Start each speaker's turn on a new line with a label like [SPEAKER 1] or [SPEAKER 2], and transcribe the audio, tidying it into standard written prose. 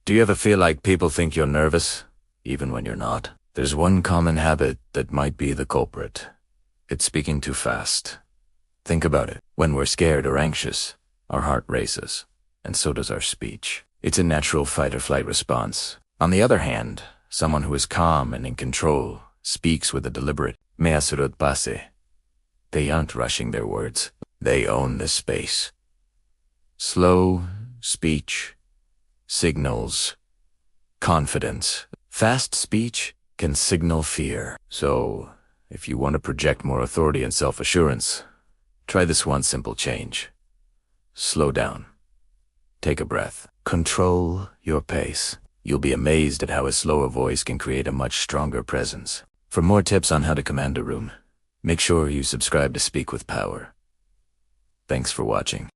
[SPEAKER 1] Do you ever feel like people think you're nervous, even when you're not? There's one common habit that might be the culprit. It's speaking too fast. Think about it. When we're scared or anxious, our heart races, and so does our speech. It's a natural fight-or-flight response. On the other hand, someone who is calm and in control speaks with a deliberate "me asurut pase." They aren't rushing their words. They own the space. Slow speech signals confidence. Fast speech can signal fear. So, if you want to project more authority and self-assurance, try this one simple change. Slow down. Take a breath. Control your pace. You'll be amazed at how a slower voice can create a much stronger presence. For more tips on how to command a room, make sure you subscribe to Speak with Power. Thanks for watching.